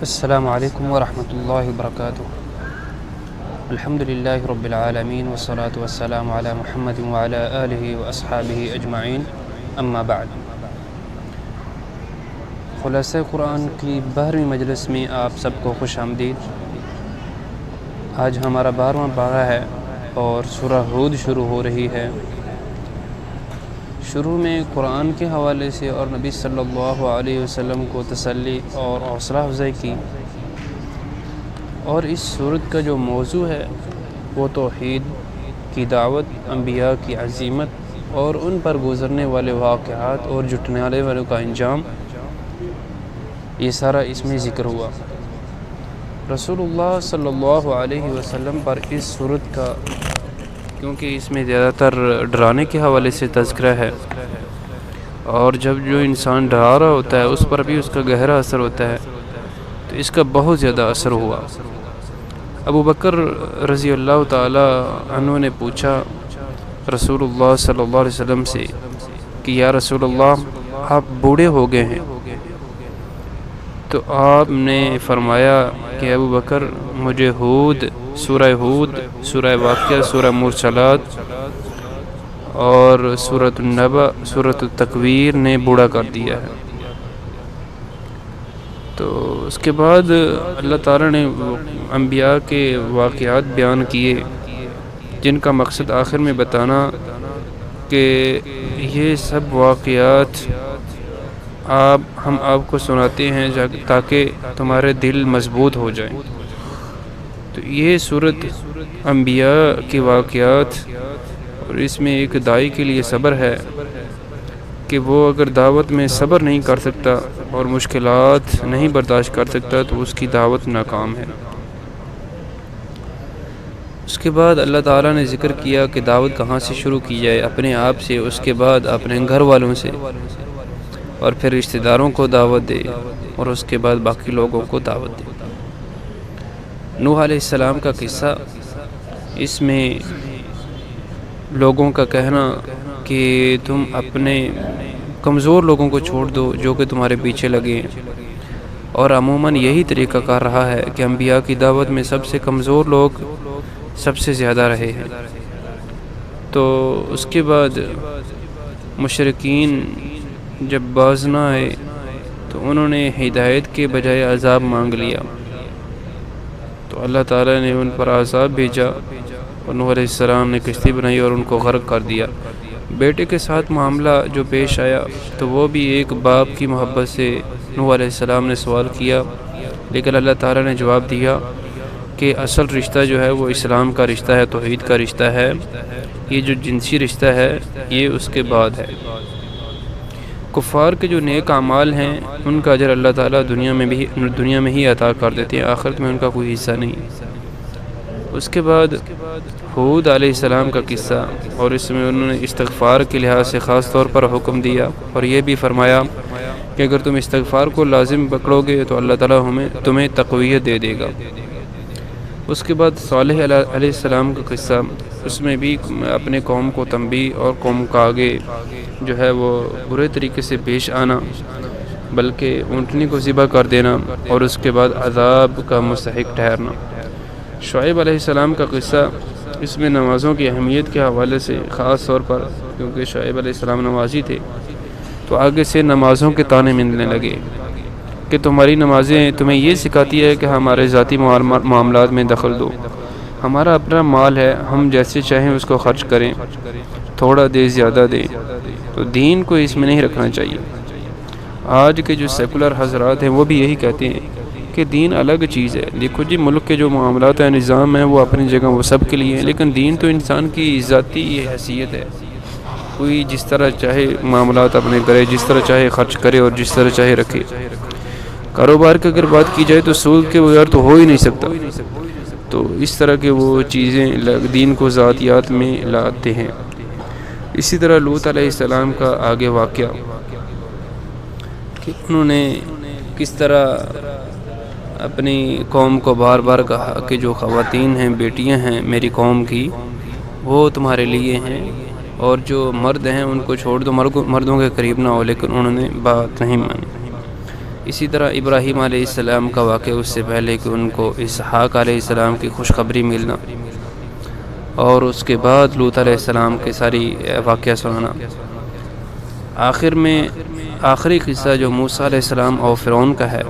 السلام علیکم ورحمۃ اللہ وبرکاتہ۔ الحمد للہ رب العالمین والصلاة والسلام علی محمد وعلی آلہ واصحابہ اجمعین، اما بعد۔ خلاصہ قرآن کی 12ویں مجلس میں آپ سب کو خوش آمدید۔ آج ہمارا 12واں پارہ ہے اور سورہ ہود شروع ہو رہی ہے۔ شروع میں قرآن کے حوالے سے اور نبی صلی اللہ علیہ وسلم کو تسلی اور حوصلہ افزائی کی، اور اس سورت کا جو موضوع ہے وہ توحید کی دعوت، انبیاء کی عظیمت اور ان پر گزرنے والے واقعات اور جھٹلانے والوں کا انجام، یہ سارا اس میں ذکر ہوا۔ رسول اللہ صلی اللہ علیہ وسلم پر اس سورت کا، کیونکہ اس میں زیادہ تر ڈرانے کے حوالے سے تذکرہ ہے، اور جب جو انسان ڈرا رہا ہوتا ہے اس پر بھی اس کا گہرا اثر ہوتا ہے، تو اس کا بہت زیادہ اثر ہوا۔ ابو بکر رضی اللہ تعالی عنہ نے پوچھا رسول اللہ صلی اللہ علیہ وسلم سے کہ یا رسول اللہ، آپ بوڑھے ہو گئے ہیں۔ تو آپ نے فرمایا کہ ابو بکر، مجھے ہود، سورہ واقعہ، سورہ مرسلات اور سورۃ النبأ، سورۃ التکویر نے بوڑھا کر دیا ہے۔ تو اس کے بعد اللہ تعالیٰ نے انبیاء کے واقعات بیان کیے، جن کا مقصد آخر میں بتانا کہ یہ سب واقعات ہم آپ کو سناتے ہیں تاکہ تمہارے دل مضبوط ہو جائیں۔ تو یہ سورت انبیاء کے واقعات، اور اس میں ایک داعی کے لیے صبر ہے کہ وہ اگر دعوت میں صبر نہیں کر سکتا اور مشکلات نہیں برداشت کر سکتا تو اس کی دعوت ناکام ہے۔ اس کے بعد اللہ تعالیٰ نے ذکر کیا کہ دعوت کہاں سے شروع کی جائے، اپنے آپ سے، اس کے بعد اپنے گھر والوں سے، اور پھر رشتہ داروں کو دعوت دے، اور اس کے بعد باقی لوگوں کو دعوت دے۔ نوح علیہ السلام کا قصہ، اس میں لوگوں کا کہنا کہ تم اپنے کمزور لوگوں کو چھوڑ دو جو کہ تمہارے پیچھے لگے، اور عموماً یہی طریقہ کار رہا ہے کہ انبیاء کی دعوت میں سب سے کمزور لوگ سب سے زیادہ رہے ہیں۔ تو اس کے بعد مشرکین جب باز نہ آئے تو انہوں نے ہدایت کے بجائے عذاب مانگ لیا، تو اللہ تعالیٰ نے ان پر عذاب بھیجا، اور نوح علیہ السلام نے کشتی بنائی اور ان کو غرق کر دیا۔ بیٹے کے ساتھ معاملہ جو پیش آیا تو وہ بھی ایک باپ کی محبت سے نوح علیہ السلام نے سوال کیا، لیکن اللہ تعالیٰ نے جواب دیا کہ اصل رشتہ جو ہے وہ اسلام کا رشتہ ہے، توحید کا رشتہ ہے۔ یہ جو جنسی رشتہ ہے یہ اس کے بعد ہے۔ کفار کے جو نیک اعمال ہیں ان کا اجر اللہ تعالیٰ دنیا میں ہی عطا کر دیتے ہیں، آخرت میں ان کا کوئی حصہ نہیں۔ اس کے بعد ہود علیہ السلام کا قصہ، اور اس میں انہوں نے استغفار کے لحاظ سے خاص طور پر حکم دیا، اور یہ بھی فرمایا کہ اگر تم استغفار کو لازم پکڑو گے تو اللہ تعالیٰ تمہیں تقویت دے دے گا۔ اس کے بعد صالح علیہ السلام کا قصہ، اس میں بھی اپنے قوم کو تنبیہ اور قوم کا آگے جو ہے وہ برے طریقے سے پیش آنا، بلکہ اونٹنی کو ذبح کر دینا، اور اس کے بعد عذاب کا مستحق ٹھہرنا۔ شعیب علیہ السلام کا قصہ، اس میں نمازوں کی اہمیت کے حوالے سے خاص طور پر، کیونکہ شعیب علیہ السلام نمازی تھے، تو آگے سے نمازوں کے طعنے ملنے لگے کہ تمہاری نمازیں تمہیں یہ سکھاتی ہے کہ ہمارے ذاتی معاملات میں دخل دو، ہمارا اپنا مال ہے، ہم جیسے چاہیں اس کو خرچ کریں، تھوڑا دے زیادہ دیں، تو دین کو اس میں نہیں رکھنا چاہیے۔ آج کے جو سیکولر حضرات ہیں وہ بھی یہی کہتے ہیں کہ دین الگ چیز ہے۔ دیکھو جی، ملک کے جو معاملات ہیں، نظام ہیں، وہ اپنی جگہ وہ سب کے لیے ہیں، لیکن دین تو انسان کی ذاتی یہ حیثیت ہے۔ کوئی جس طرح چاہے معاملات اپنے کرے، جس طرح چاہے خرچ کرے اور جس طرح چاہے رکھے۔ کاروبار کی اگر بات کی جائے تو سود کے بغیر تو ہو ہی نہیں سکتا، تو اس طرح کے وہ چیزیں دین کو ذاتیات میں لاتے ہیں۔ اسی طرح لوط علیہ السلام کا آگے واقعہ کہ انہوں نے کس طرح اپنی قوم کو بار بار کہا کہ جو خواتین ہیں، بیٹیاں ہیں میری قوم کی، وہ تمہارے لیے ہیں، اور جو مرد ہیں ان کو چھوڑ دو، مردوں کے قریب نہ ہو، لیکن انہوں نے بات نہیں مانی۔ اسی طرح ابراہیم علیہ السلام کا واقعہ اس سے پہلے کہ ان کو اسحاق علیہ السلام کی خوشخبری ملنا، اور اس کے بعد لوط علیہ السلام کے ساری واقعہ سنانا۔ آخر میں آخری قصہ جو موسیٰ علیہ السلام اور فرعون کا ہے،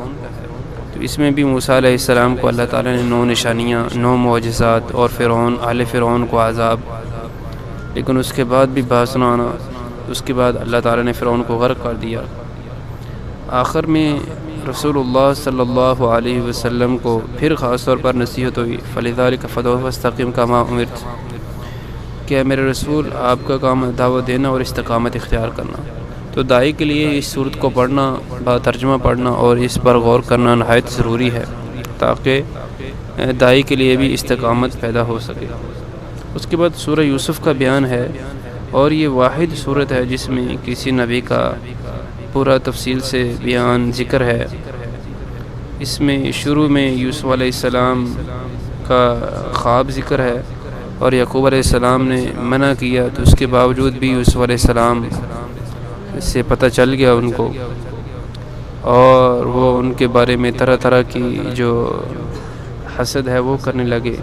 تو اس میں بھی موسیٰ علیہ السلام کو اللہ تعالیٰ نے 9 نشانیاں، 9 معجزات، اور آل فرعون کو عذاب، لیکن اس کے بعد بھی بات سنانا۔ اس کے بعد اللہ تعالیٰ نے فرعون کو غرق کر دیا۔ آخر میں رسول اللہ صلی اللہ علیہ وسلم کو پھر خاص طور پر نصیحت ہوئی، فَلِذَلِكَ فَادْعُ وَاسْتَقِمْ كَمَا أُمِرْتَ، کہ میرے رسول آپ کا کام ہے دعوت دینا اور استقامت اختیار کرنا۔ تو داعی کے لیے اس صورت کو پڑھنا، ترجمہ پڑھنا اور اس پر غور کرنا نہایت ضروری ہے، تاکہ داعی کے لیے بھی استقامت پیدا ہو سکے۔ اس کے بعد سورہ یوسف کا بیان ہے، اور یہ واحد صورت ہے جس میں کسی نبی کا پورا تفصیل سے بیان ذکر ہے۔ اس میں شروع میں یوسف علیہ السلام کا خواب ذکر ہے، اور یعقوب علیہ السلام نے منع کیا تو اس کے باوجود بھی یوسف علیہ السلام سے پتہ چل گیا ان کو، اور وہ ان کے بارے میں طرح طرح کی جو حسد ہے وہ کرنے لگے،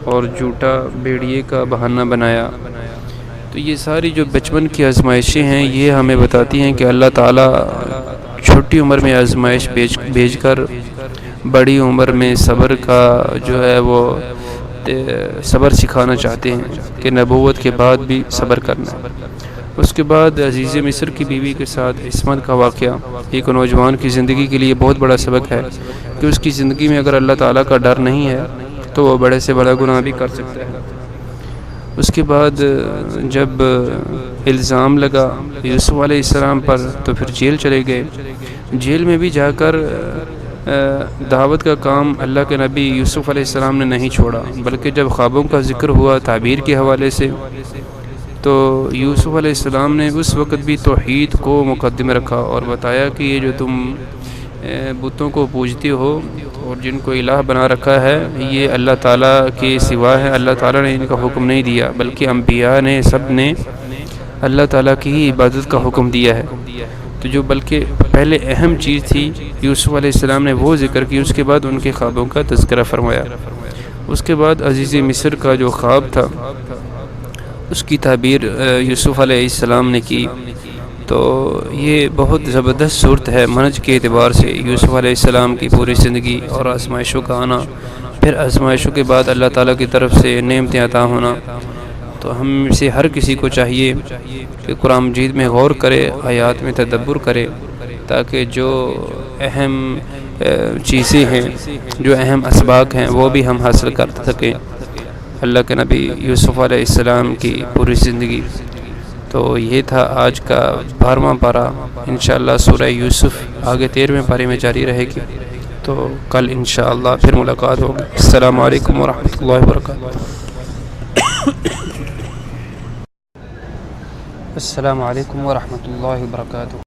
اور جھوٹا بھیڑیے کا بہانہ بنایا۔ تو یہ ساری جو بچپن کی آزمائشیں ہیں، یہ ہمیں بتاتی ہیں کہ اللہ تعالیٰ چھوٹی عمر میں آزمائش بھیج کر بڑی عمر میں صبر کا جو ہے وہ صبر سکھانا چاہتے ہیں، کہ نبوت کے بعد بھی صبر کرنا۔ اس کے بعد عزیز مصر کی بیوی کے ساتھ عصمت کا واقعہ ایک نوجوان کی زندگی کے لیے بہت بڑا سبق ہے، کہ اس کی زندگی میں اگر اللہ تعالیٰ کا ڈر نہیں ہے تو وہ بڑے سے بڑا گناہ بھی کر سکتا ہے۔ اس کے بعد جب الزام لگا یوسف علیہ السلام پر تو پھر جیل چلے گئے۔ جیل میں بھی جا کر دعوت کا کام اللہ کے نبی یوسف علیہ السلام نے نہیں چھوڑا، بلکہ جب خوابوں کا ذکر ہوا تعبیر کے حوالے سے، تو یوسف علیہ السلام نے اس وقت بھی توحید کو مقدم رکھا اور بتایا کہ یہ جو تم بتوں کو پوجتے ہو اور جن کو الہ بنا رکھا ہے، یہ اللہ تعالیٰ کے سوا ہے، اللہ تعالیٰ نے ان کا حکم نہیں دیا، بلکہ انبیاء نے سب نے اللہ تعالیٰ کی ہی عبادت کا حکم دیا ہے۔ تو جو بلکہ پہلے اہم چیز تھی یوسف علیہ السلام نے وہ ذکر کی، اس کے بعد ان کے خوابوں کا تذکرہ فرمایا۔ اس کے بعد عزیز مصر کا جو خواب تھا اس کی تعبیر یوسف علیہ السلام نے کی۔ تو یہ بہت زبردست صورت ہے منہج کے اعتبار سے، یوسف علیہ السلام کی پوری زندگی اور آزمائشوں کا آنا، پھر آزمائشوں کے بعد اللہ تعالیٰ کی طرف سے نعمتیں عطا ہونا۔ تو ہم سے ہر کسی کو چاہیے کہ قرآن مجید میں غور کرے، آیات میں تدبر کرے، تاکہ جو اہم چیزیں ہیں، جو اہم اسباق ہیں، وہ بھی ہم حاصل کر سکیں۔ اللہ کے نبی یوسف علیہ السلام کی پوری زندگی۔ تو یہ تھا آج کا 12واں پارہ۔ انشاءاللہ سورہ یوسف آگے 13ویں پارے میں جاری رہے گی، تو کل انشاءاللہ پھر ملاقات ہوگی۔ السلام علیکم ورحمۃ اللہ وبرکاتہ۔ السلام علیکم ورحمۃ اللہ وبرکاتہ۔